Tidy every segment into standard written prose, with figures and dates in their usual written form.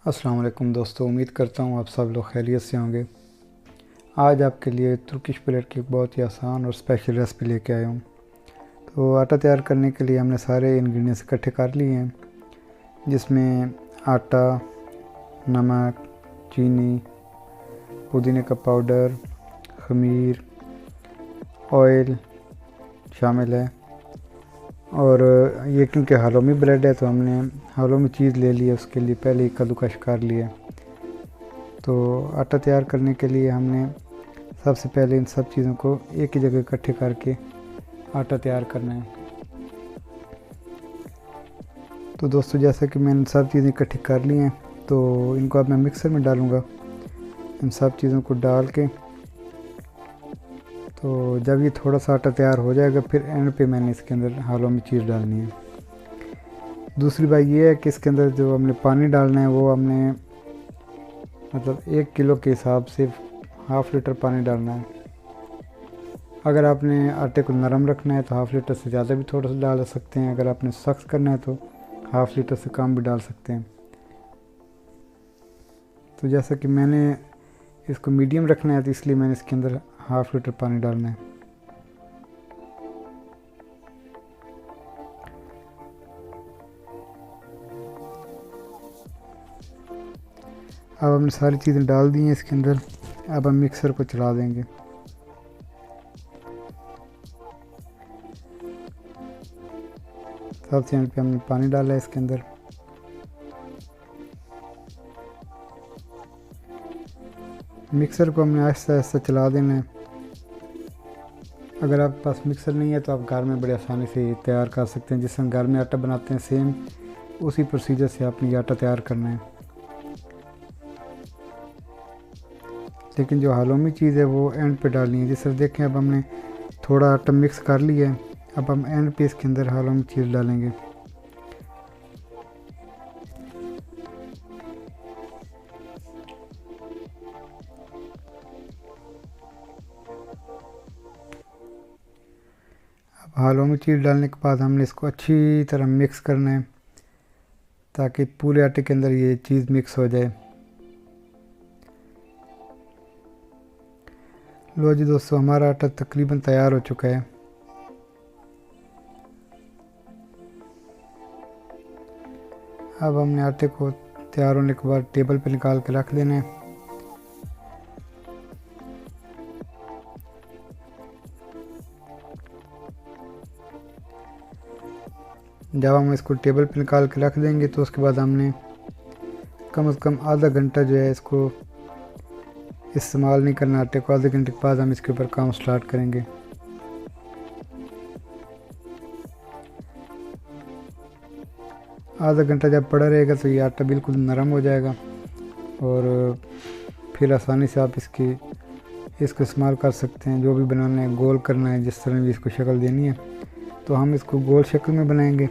अस्सलाम वालेकुम दोस्तों, उम्मीद करता हूँ आप सब लोग खैरियत से होंगे। आज आपके लिए तुर्किश प्लेट की एक बहुत ही आसान और स्पेशल रेसिपी लेके आया हूँ। तो आटा तैयार करने के लिए हमने सारे इंग्रेडिएंट्स इकट्ठे कर लिए हैं, जिसमें आटा, नमक, चीनी, पुदीने का पाउडर, खमीर, ऑयल शामिल है। और ये क्योंकि हालोमी ब्रेड है तो हमने हालोमी चीज़ ले ली है, उसके लिए पहले ही कद्दूकस कर लिया। तो आटा तैयार करने के लिए हमने सबसे पहले इन सब चीज़ों को एक ही जगह इकट्ठे करके आटा तैयार करना है। तो दोस्तों, जैसा कि मैंने सब चीज़ें इकट्ठी कर ली हैं, तो इनको अब मैं मिक्सर में डालूँगा। इन सब चीज़ों को डाल के तो जब ये थोड़ा सा आटा तैयार हो जाएगा, फिर एंड पे मैंने इसके अंदर हालोमी चीज़ डालनी है। दूसरी बात ये है कि इसके अंदर जो हमने पानी डालना है वो हमने मतलब 1 किलो के हिसाब से हाफ़ लीटर पानी डालना है। अगर आपने आटे को नरम रखना है तो हाफ़ लीटर से ज़्यादा भी थोड़ा सा डाल सकते हैं। अगर आपने सख्त करना है तो हाफ़ लीटर से कम भी डाल सकते हैं। तो जैसा कि मैंने इसको मीडियम रखना है तो इसलिए मैंने इसके अंदर हाफ़ लीटर पानी डालना है। अब हमने सारी चीज़ें डाल दी हैं इसके अंदर। अब हम मिक्सर को चला देंगे। सबसे एंड पे हमने पानी डाला है इसके अंदर। मिक्सर को हमने आहिस्ता आहिस्ता चला देना है। अगर आपके पास मिक्सर नहीं है तो आप घर में बड़े आसानी से तैयार कर सकते हैं। जिस हम घर में आटा बनाते हैं सेम उसी प्रोसीजर से आपने ये आटा तैयार करना है। लेकिन जो हालोमी चीज़ है वो एंड पे डालनी है। जिस तरह देखें, अब हमने थोड़ा आटा मिक्स कर लिया है। अब हम एंड पे इसके अंदर हालोमी चीज़ डालेंगे। अब हालोमी चीज़ डालने के बाद हमने इसको अच्छी तरह मिक्स करना है ताकि पूरे आटे के अंदर ये चीज़ मिक्स हो जाए। लो जी दोस्तों, हमारा आटा तकरीबन तैयार हो चुका है। अब हमने आटे को तैयार होने के बाद टेबल पे निकाल के रख देना है। जब हम इसको टेबल पे निकाल के रख देंगे तो उसके बाद हमने कम से कम आधा घंटा जो है इसको इस्तेमाल नहीं करना आटे को। आधे घंटे के बाद हम इसके ऊपर काम स्टार्ट करेंगे। आधा घंटा जब पड़ा रहेगा तो ये आटा बिल्कुल नरम हो जाएगा और फिर आसानी से आप इसको इस्तेमाल कर सकते हैं। जो भी बनाना है, गोल करना है, जिस तरह भी इसको शक्ल देनी है तो हम इसको गोल शक्ल में बनाएंगे।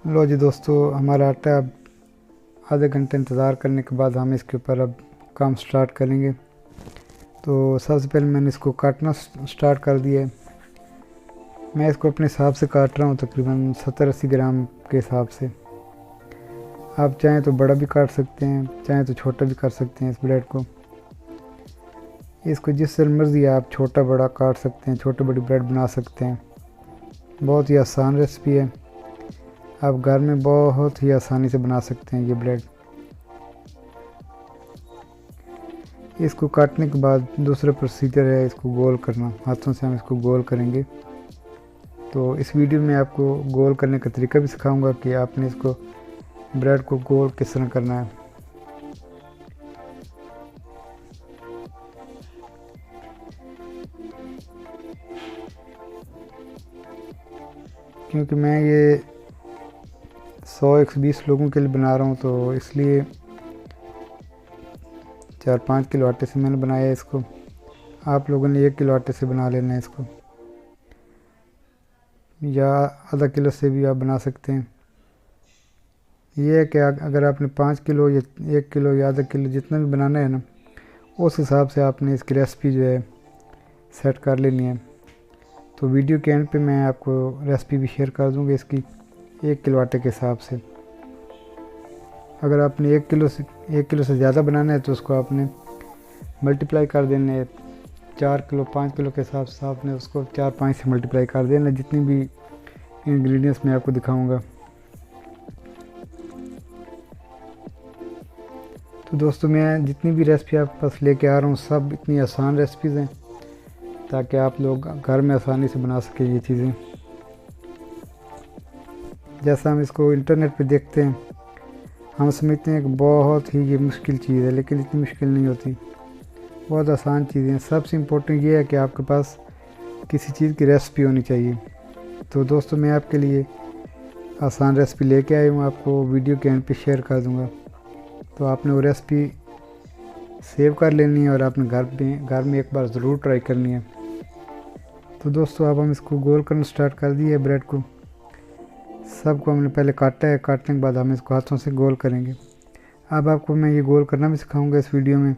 लो जी दोस्तों, हमारा आटा अब आधे घंटे इंतज़ार करने के बाद हम इसके ऊपर अब काम स्टार्ट करेंगे। तो सबसे पहले मैंने इसको काटना स्टार्ट कर दिया है। मैं इसको अपने हिसाब से काट रहा हूँ, तकरीबन 70-80 ग्राम के हिसाब से। आप चाहें तो बड़ा भी काट सकते हैं, चाहें तो छोटा भी कर सकते हैं इस ब्रेड को। इसको जिस तरह मर्ज़ी आप छोटा बड़ा काट सकते हैं, छोटे बड़ी ब्रेड बना सकते हैं। बहुत ही आसान रेसिपी है, आप घर में बहुत ही आसानी से बना सकते हैं ये ब्रेड। इसको काटने के बाद दूसरा प्रोसीजर है इसको गोल करना। हाथों से हम इसको गोल करेंगे। तो इस वीडियो में आपको गोल करने का तरीका भी सिखाऊंगा कि आपने इसको ब्रेड को गोल किस तरह करना है। क्योंकि मैं ये 100-120 लोगों के लिए बना रहा हूँ तो इसलिए 4-5 किलो आटे से मैंने बनाया है इसको। आप लोगों ने 1 किलो आटे से बना लेना है इसको, या आधा किलो से भी आप बना सकते हैं। ये है कि अगर आपने 5 किलो या 1 किलो या आधा किलो जितना भी बनाना है ना, उस हिसाब से आपने इसकी रेसिपी जो है सेट कर लेनी है। तो वीडियो के एंड पे मैं आपको रेसिपी भी शेयर कर दूँगा इसकी 1 किलो आटे के हिसाब से। अगर आपने 1 किलो से ज़्यादा बनाना है तो उसको आपने मल्टीप्लाई कर देना है 4 किलो 5 किलो के हिसाब से आपने उसको 4-5 से मल्टीप्लाई कर देना, जितनी भी इंग्रेडिएंट्स मैं आपको दिखाऊंगा। तो दोस्तों मैं जितनी भी रेसिपी आपके पास लेके आ रहा हूँ सब इतनी आसान रेसिपीज़ हैं ताकि आप लोग घर में आसानी से बना सकें ये चीज़ें। जैसा हम इसको इंटरनेट पे देखते हैं हम समझते हैं कि बहुत ही ये मुश्किल चीज़ है, लेकिन इतनी मुश्किल नहीं होती, बहुत आसान चीज़ें हैं। सबसे इम्पोर्टेंट ये है कि आपके पास किसी चीज़ की रेसिपी होनी चाहिए। तो दोस्तों मैं आपके लिए आसान रेसिपी लेके आया हूँ, आपको वीडियो के एंड पे शेयर कर दूँगा। तो आपने वो रेसिपी सेव कर लेनी है और आपने घर में एक बार ज़रूर ट्राई करनी है। तो दोस्तों अब हम इसको गोल करना स्टार्ट कर दिए ब्रेड को। सबको हमने पहले काटा है, काटने के बाद हम इसको हाथों से गोल करेंगे। अब आपको मैं ये गोल करना भी सिखाऊंगा इस वीडियो में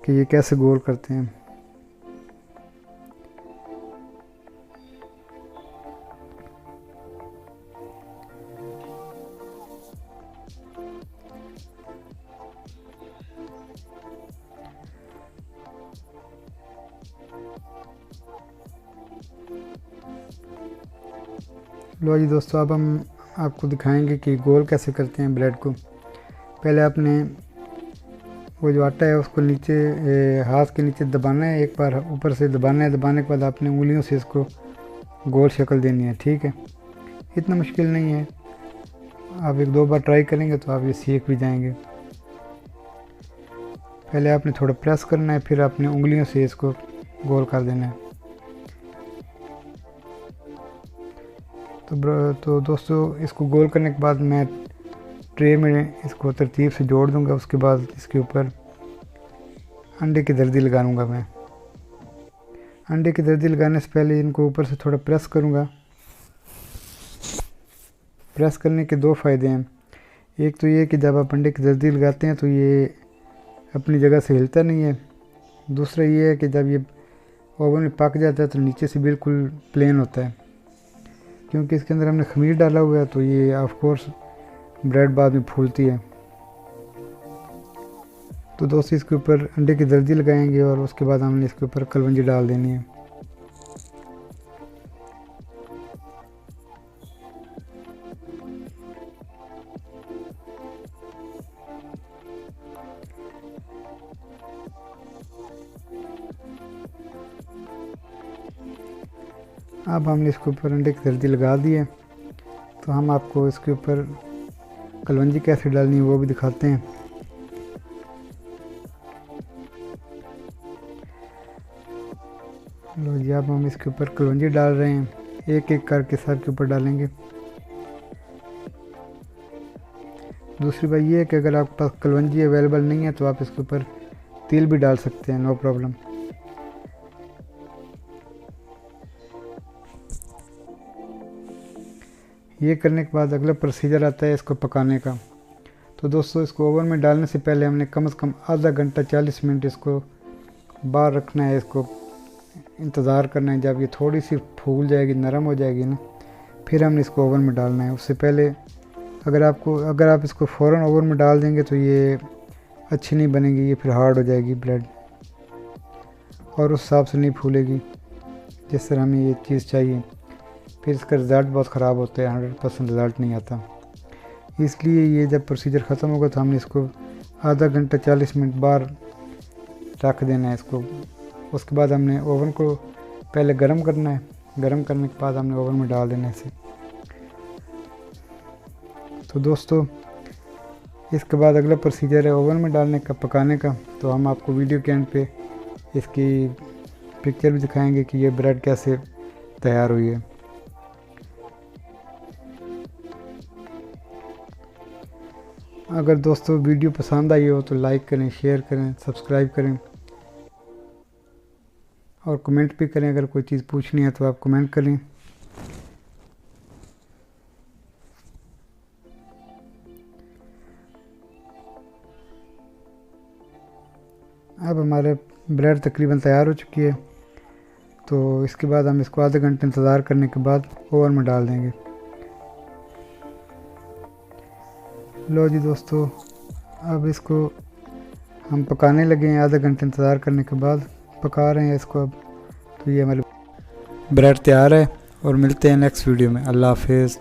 कि ये कैसे गोल करते हैं। लो जी दोस्तों अब हम आपको दिखाएंगे कि गोल कैसे करते हैं ब्रेड को। पहले आपने वो जो आटा है उसको नीचे हाथ के नीचे दबाना है, एक बार ऊपर से दबाना है, दबाने के बाद आपने उंगलियों से इसको गोल शक्ल देनी है। ठीक है, इतना मुश्किल नहीं है, आप 1-2 बार ट्राई करेंगे तो आप ये सीख भी जाएंगे। पहले आपने थोड़ा प्रेस करना है, फिर आपने उंगलियों से इसको गोल कर देना है। तो दोस्तों इसको गोल करने के बाद मैं ट्रे में इसको तरतीब से जोड़ दूंगा। उसके बाद इसके ऊपर अंडे की दर्दी लगा लूँगा। मैं अंडे की दर्दी लगाने से पहले इनको ऊपर से थोड़ा प्रेस करूँगा। प्रेस करने के 2 फ़ायदे हैं। एक तो ये कि जब आप अंडे की दर्दी लगाते हैं तो ये अपनी जगह से हिलता नहीं है। दूसरा ये है कि जब ये ओवन में पक जाता है तो नीचे से बिल्कुल प्लेन होता है, क्योंकि इसके अंदर हमने खमीर डाला हुआ है। तो ये ऑफ कोर्स ब्रेड बाद में फूलती है। तो दोस्तों इसके ऊपर अंडे की दर्दी लगाएंगे और उसके बाद हमने इसके ऊपर कलवंजी डाल देनी है। अब हमने इसके ऊपर अंडे की दर्दी लगा दी है, तो हम आपको इसके ऊपर कलवंजी कैसे डालनी है वो भी दिखाते हैं। लो जी अब हम इसके ऊपर कलवंजी डाल रहे हैं, एक एक करके सब के ऊपर डालेंगे। दूसरी बात ये है कि अगर आपके पास कलवंजी अवेलेबल नहीं है तो आप इसके ऊपर तिल भी डाल सकते हैं, नो प्रॉब्लम। ये करने के बाद अगला प्रोसीजर आता है इसको पकाने का। तो दोस्तों इसको ओवन में डालने से पहले हमने कम से कम आधा घंटा 40 मिनट इसको बाहर रखना है। इसको इंतज़ार करना है, जब ये थोड़ी सी फूल जाएगी, नरम हो जाएगी ना, फिर हमने इसको ओवन में डालना है। उससे पहले अगर आप इसको फ़ौरन ओवन में डाल देंगे तो ये अच्छी नहीं बनेगी, ये फिर हार्ड हो जाएगी ब्रेड और उस हिसाब से नहीं फूलेगी जिस तरह हमें ये चीज़ चाहिए। फिर इसका रिज़ल्ट बहुत ख़राब होता है, 100% रिज़ल्ट नहीं आता। इसलिए ये जब प्रोसीजर ख़त्म होगा तो हमने इसको आधा घंटा 40 मिनट बाहर रख देना है इसको। उसके बाद हमने ओवन को पहले गर्म करना है, गर्म करने के बाद हमने ओवन में डाल देना है इसे। तो दोस्तों इसके बाद अगला प्रोसीजर है ओवन में डालने का, पकाने का। तो हम आपको वीडियो के एंड पे इसकी पिक्चर भी दिखाएंगे कि ये ब्रेड कैसे तैयार हुई है। अगर दोस्तों वीडियो पसंद आई हो तो लाइक करें, शेयर करें, सब्सक्राइब करें और कमेंट भी करें। अगर कोई चीज़ पूछनी है तो आप कमेंट करें। अब हमारे ब्रेड तकरीबन तैयार हो चुकी है, तो इसके बाद हम इसको आधे घंटे इंतज़ार करने के बाद ओवन में डाल देंगे। लो जी दोस्तों, अब इसको हम पकाने लगे हैं। आधे घंटे इंतज़ार करने के बाद पका रहे हैं इसको अब। तो ये हमारे ब्रेड तैयार है और मिलते हैं नेक्स्ट वीडियो में। अल्लाह हाफिज़।